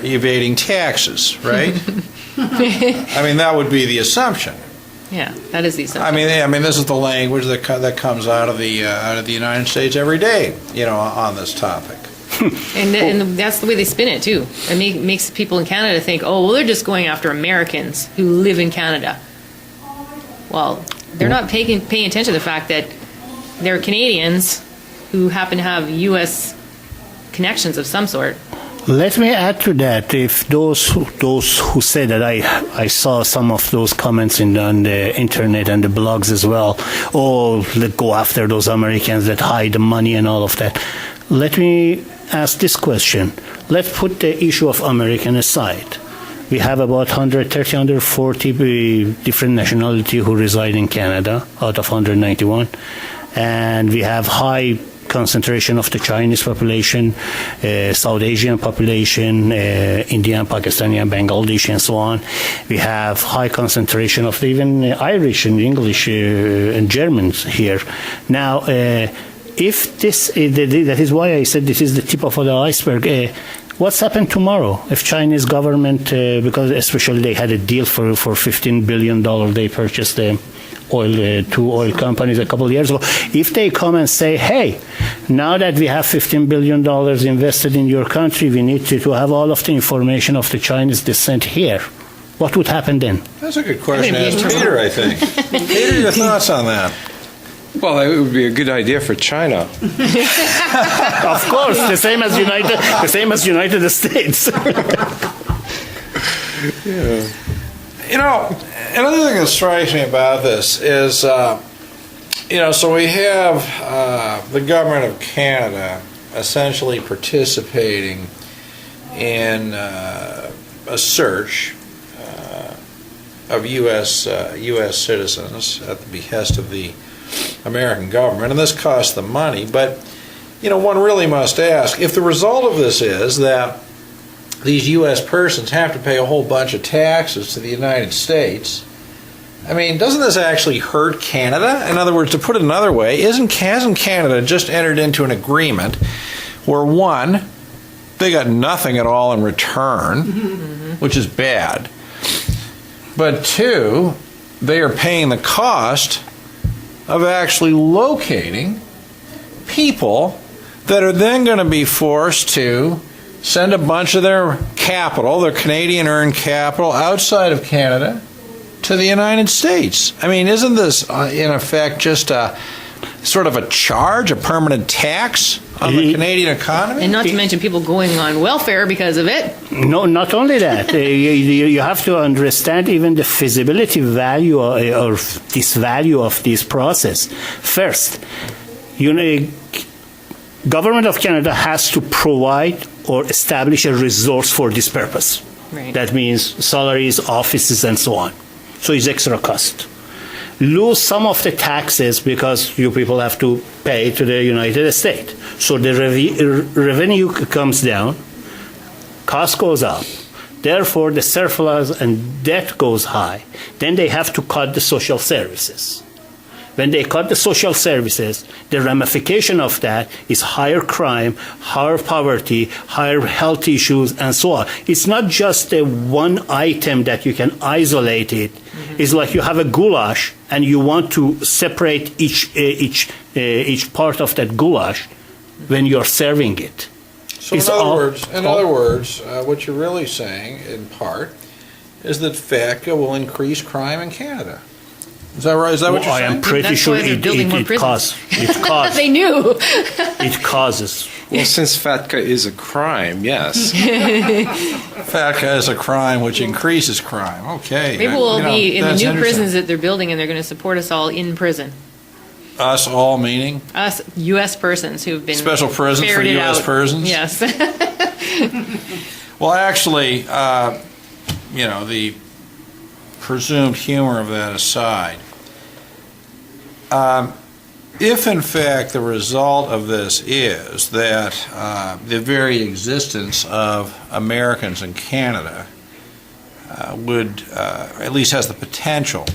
evading taxes, right? I mean, that would be the assumption. Yeah, that is the assumption. I mean, this is the language that comes out of the United States every day, on this topic. And that's the way they spin it, too. It makes people in Canada think, oh, well, they're just going after Americans who live in Canada. Well, they're not paying attention to the fact that they're Canadians who happen to have U.S. connections of some sort. Let me add to that. If those who say that I saw some of those comments on the internet and the blogs as well, oh, let's go after those Americans that hide the money and all of that. Let me ask this question. Let's put the issue of American aside. We have about 130, 140 different nationalities who reside in Canada out of 191. And we have high concentration of the Chinese population, South Asian population, Indian, Pakistani, and Bangladeshi, and so on. We have high concentration of even Irish and English and Germans here. Now, if this, that is why I said this is the tip of the iceberg. What's happened tomorrow if Chinese government, because especially they had a deal for $15 billion, they purchased the oil, two oil companies a couple of years ago. If they come and say, hey, now that we have $15 billion invested in your country, we need to have all of the information of the Chinese descent here. What would happen then? That's a good question to ask Peter, I think. Peter, your thoughts on that? Well, it would be a good idea for China. Of course, the same as United States. Yeah. Another thing that strikes me about this is, so we have the government of Canada essentially participating in a search of U.S. citizens at the behest of the American government, and this costs them money. But, one really must ask, if the result of this is that these U.S. persons have to pay a whole bunch of taxes to the United States, doesn't this actually hurt Canada? In other words, to put it another way, hasn't Canada just entered into an agreement where, one, they got nothing at all in return, which is bad, but two, they are paying the cost of actually locating people that are then going to be forced to send a bunch of their capital, their Canadian earned capital, outside of Canada to the United States. Isn't this, in effect, just a sort of a charge, a permanent tax on the Canadian economy? And not to mention people going on welfare because of it. No, not only that. You have to understand even the feasibility value or this value of this process. First, Government of Canada has to provide or establish a resource for this purpose. Right. That means salaries, offices, and so on. So it's extra cost. Lose some of the taxes because you people have to pay to the United States. So the revenue comes down, cost goes up. Therefore, the surplus and debt goes high. Then they have to cut the social services. When they cut the social services, the ramification of that is higher crime, higher poverty, higher health issues, and so on. It's not just a one item that you can isolate it. It's like you have a goulash and you want to separate each part of that goulash when you're serving it. So in other words, what you're really saying, in part, is that FATCA will increase crime in Canada. Is that right? Is that what you're saying? I am pretty That's sure why they're building more it prisons. causes. They knew. It causes. Well, since FATCA is a crime, yes. FATCA is a crime which increases crime. Okay. Maybe we'll be in the that's new interesting. prisons that they're building, and they're going to support us all in prison. Us all meaning? Us U.S. persons who've been Special prison for ferreted U.S. out. persons? Yes. Well, actually, the presumed humor of that aside, if in fact the result of this is that the very existence of Americans in Canada would, at least has the potential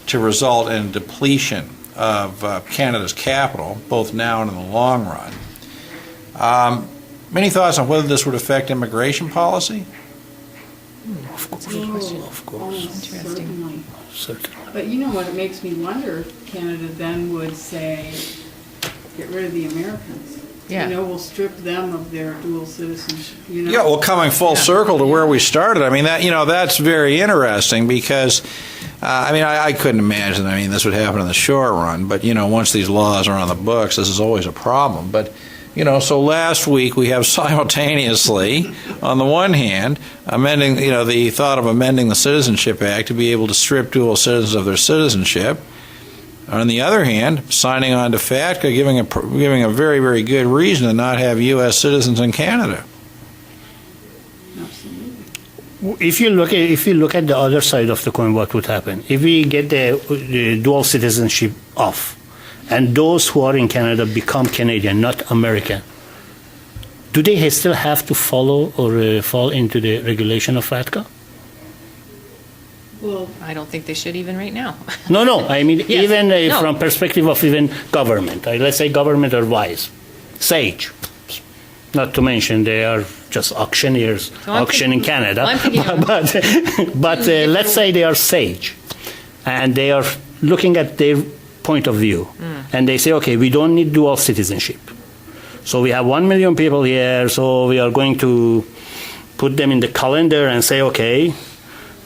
to result in depletion of Canada's capital, both now and in the long run. Many thoughts on whether this would affect immigration policy? Of course. Good question. Of course. Almost Interesting. certainly. Certainly. But you know what, it makes me wonder, Canada then would say, get rid of the Americans. Yeah. You know, we'll strip them of their dual citizenship, you know? Yeah, well, coming full circle to where we started, I mean, that's very interesting because, I couldn't imagine, this would happen in the short run, but, once these laws are on the books, this is always a problem. But, so last week we have simultaneously, on the one hand, amending, the thought of amending the Citizenship Act to be able to strip dual citizens of their citizenship. On the other hand, signing on to FATCA, giving a very, very good reason to not have U.S. citizens in Canada. Absolutely. If you look at the other side of the coin, what would happen if we get the dual citizenship off, and those who are in Canada become Canadian, not American? Do they still have to follow or fall into the regulation of FATCA? Well, I don't think they should even right now. No. I mean, Yes. even No. from perspective of even government. Let's say government or wise, sage. Not to mention they are just auctioneers, So I'm auction in thinking- Canada. I'm thinking of- but let's say they are sage, and they are looking at their point of view, and they say, okay, we don't need dual citizenship. So we have 1 million people here, so we are going to put them in the calendar and say, okay,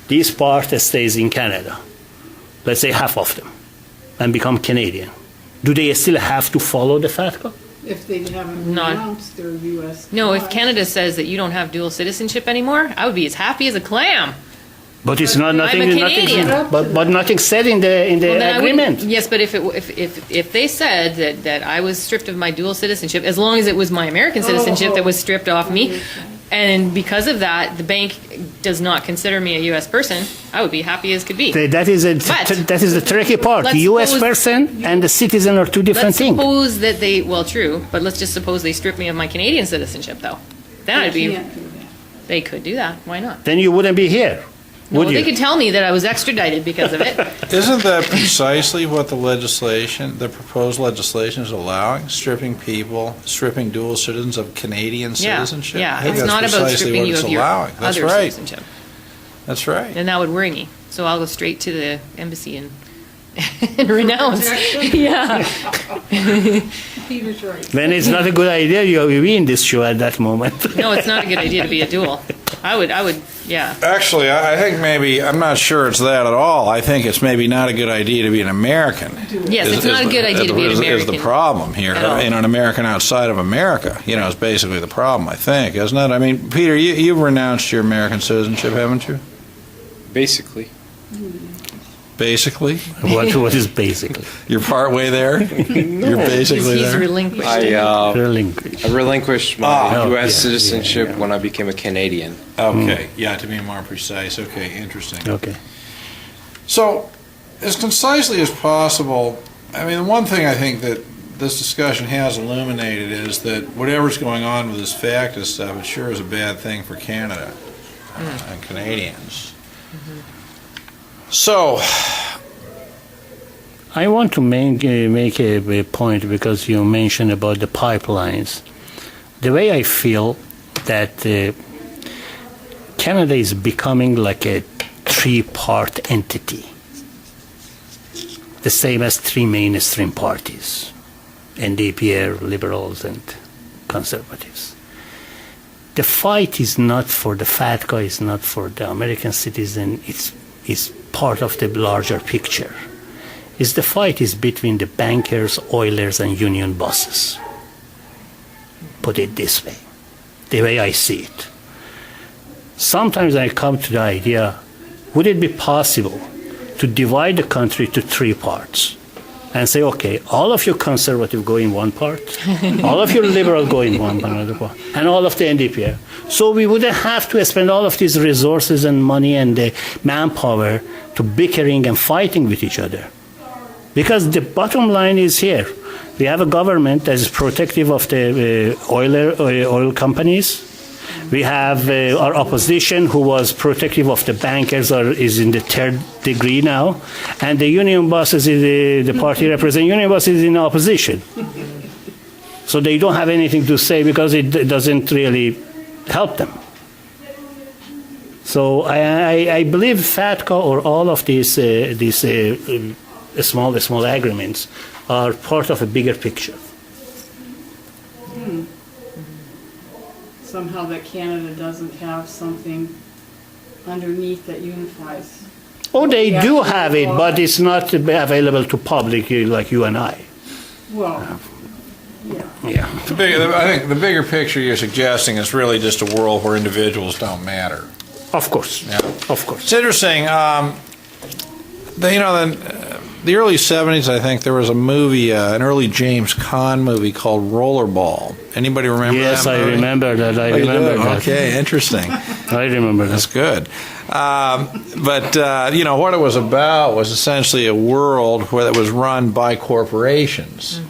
this part stays in Canada. Let's say half of them, and become Canadian. Do they still have to follow the FATCA? if they haven't No. renounced their U.S. No, if ties. Canada says that you don't have dual citizenship anymore, I would be as happy as a clam. But it's not nothing. I'm a Canadian. But nothing said in the Well, then I agreement. wouldn't- Yes, but if they said that I was stripped of my dual citizenship, as long as it was my American citizenship that was stripped off me, and because of that, the bank does not consider me a U.S. person, I would be happy as could be. That is But- that is the tricky part. Let's U.S. suppose- person and the citizen are two different Let's things. suppose that they, well, true, but let's just suppose they strip me of my Canadian citizenship, though. Then I'd They be, can't do that. they could do that. Why not? Then you wouldn't be here, would Well, you? they could tell me that I was extradited because of it. Isn't that precisely what the proposed legislation is allowing? Stripping dual citizens of Canadian Yeah, citizenship? I yeah. think It's that's not about precisely stripping what you it's of your allowing. That's other right. citizenship. That's right. Then that would worry me. So I'll go straight to the embassy and, and renounce. Yeah. Peter's right. Then it's not a good idea you be in this show at that moment. No, it's not a good idea to be a dual. I would, yeah. Actually, I think I'm not sure it's that at all. I think it's maybe not a good idea to be an American. Yes, it's not a good idea to be an Is American. the problem here. at all. An American outside of America, is basically the problem, I think, isn't it? I mean, Peter, you've renounced your American citizenship, haven't you? Basically. Basically? What is basically? You're partway there? You're basically He's there? relinquished. I Relinquish. relinquished my Oh, U.S. yeah, citizenship yeah. when I became a Canadian. Okay, yeah, to be more precise. Okay, interesting. Okay. So, as concisely as possible, the one thing I think that this discussion has illuminated is that whatever's going on with this FACTA stuff, it sure is a bad thing for Canada and Canadians. So, I want to make a point because you mentioned about the pipelines. The way I feel that Canada is becoming like a three-part entity, the same as three mainstream parties, NDP, Liberals, and Conservatives. The fight is not for the FATCA, is not for the American citizen, it's part of the larger picture. The fight is between the bankers, oilers, and union bosses. Put it this way, the way I see it. Sometimes I come to the idea, would it be possible to divide the country to three parts and say, okay, all of you conservative go in one part, all of you liberal go in another part, and all of the NDP. So we wouldn't have to spend all of these resources and money and manpower to bickering and fighting with each other. Because the bottom line is here. We have a government that is protective of the oil companies. We have our opposition who was protective of the bankers is in the third degree now. And the union bosses, the party representing union bosses is in opposition. So they don't have anything to say because it doesn't really help them. So I believe FATCA or all of these small agreements are part of a bigger picture. Somehow that Canada doesn't have something underneath that unifies. Oh, they Yeah, do sure. have it, but it's not available to public like you and I. Well, yeah. Yeah. I think the bigger picture you're suggesting is really just a world where individuals don't matter. Of course. Yeah. Of course. It's interesting. The early 70s, I think, there was a movie, an early James Caan movie called Rollerball. Anybody remember Yes, that I movie? remember that. I Oh, you do? remember that. Okay, interesting. I remember That's that. good. What it was about was essentially a world where it was run by corporations.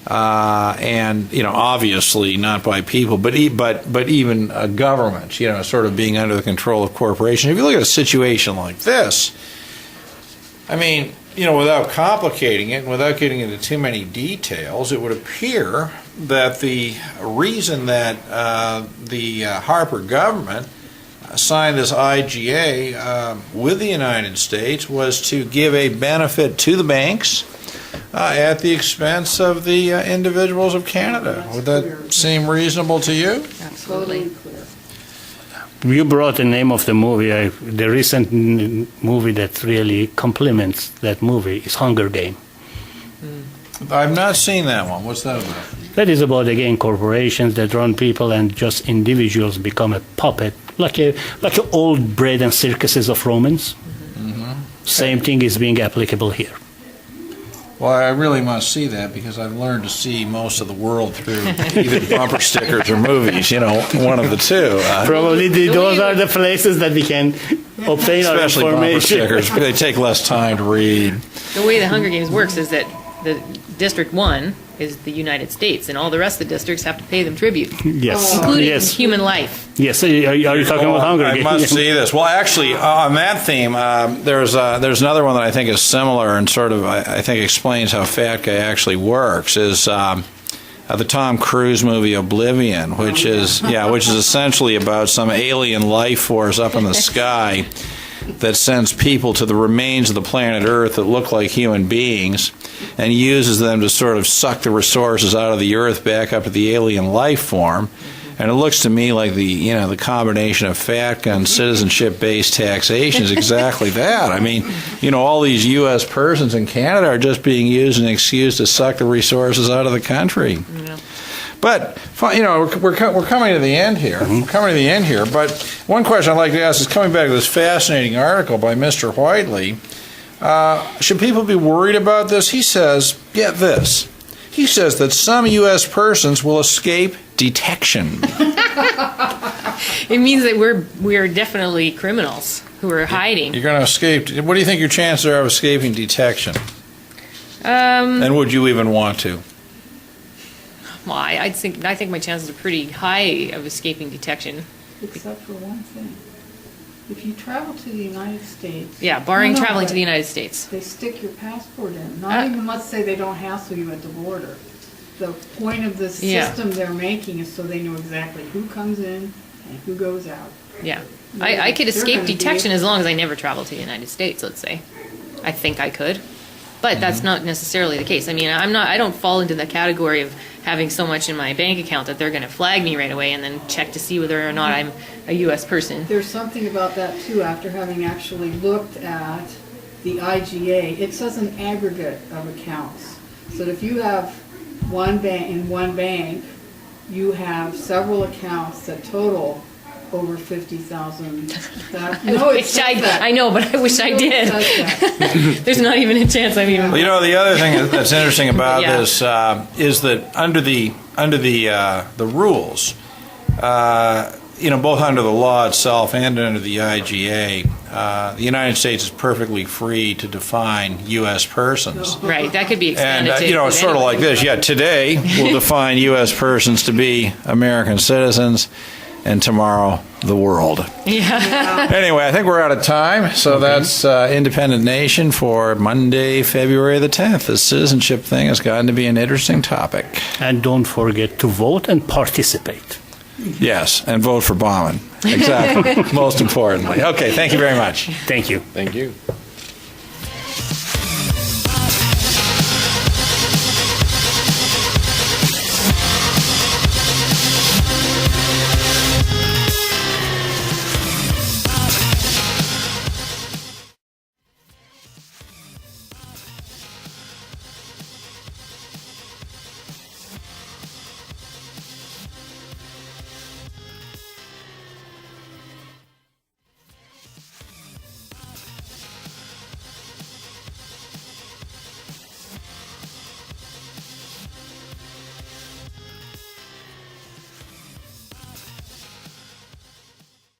And obviously not by people, but even governments, sort of being under the control of corporations. If you look at a situation like this, I mean, without complicating it and without getting into too many details, it would appear that the reason that the Harper government signed this IGA with the United States was to give a benefit to the banks at the expense of the individuals of Canada. Would that seem reasonable to you? Absolutely. Clear. You brought the name of the movie. The recent movie that really complements that movie is Hunger Game. I've not seen that one. What's that about? That is about, again, corporations that run people and just individuals become a puppet, like old bread and circuses of Romans. Same thing is being applicable here. Well, I really must see that because I've learned to see most of the world through either bumper stickers or movies, one of the two. Probably those are the places that we can obtain our Especially bumper information. stickers. They take less time to read. The way the Hunger Games works is that the District 1 is the United States, and all the rest of the districts have to pay them tribute, Yes. including Yes. human life. Yes. Are you talking about Hunger I Games? must see this. Well, actually, on that theme, there's another one that I think is similar and sort of I think explains how FATCA actually works. Is the Tom Cruise movie Oblivion, which is essentially about some alien life force up in the sky that sends people to the remains of the planet Earth that look like human beings and uses them to sort of suck the resources out of the Earth back up to the alien life form. And it looks to me like the combination of FATCA and citizenship-based taxation is exactly that. I mean, all these U.S. persons in Canada are just being used as an excuse to suck the resources out of the country. Yeah. But we're coming to the end here. We're coming to the end here. But one question I'd like to ask is coming back to this fascinating article by Mr. Whiteley. Should people be worried about this? He says, get this. He says that some U.S. persons will escape detection. It means that we're definitely criminals who are hiding. You're going to escape. What do you think your chances are of escaping detection? And would you even want to? Well, I think my chances are pretty high of escaping detection. Except for one thing. If you travel to the United States. Yeah, barring No, traveling but to the United States. They stick your passport in. Not even, let's say they don't hassle you at the border. The point of the Yeah. system they're making is so they know exactly who comes in and who goes out. Yeah. Yeah, I could they're escape gonna be detection able- as long as I never travel to the United States, let's say. I think I could. But that's not necessarily the case. I mean, I don't fall into the category of having so much in my bank account that they're going to flag me right away and then check to see whether or not I'm a U.S. person. There's something about that too, after having actually looked at the IGA. It says an aggregate of accounts. So that if you have one bank, you have several accounts that total over 50,000. I know, but I wish I did. There's not even a chance I'm even. Well, the other thing that's interesting about Yeah. this is that under the rules, both under the law itself and under the IGA, the United States is perfectly free to define U.S. persons. Right, that could be And, expanded to. it's sort of like this. Yeah, today we'll define U.S. persons to be American citizens, and tomorrow the world. Yeah. Anyway, I think we're out of time, so that's Independent Nation for Monday, February the 10th. The citizenship thing has gotten to be an interesting topic. And don't forget to vote and participate. Yes, and vote for Bauman. Exactly, most importantly. Okay, thank you very much. Thank you. Thank you.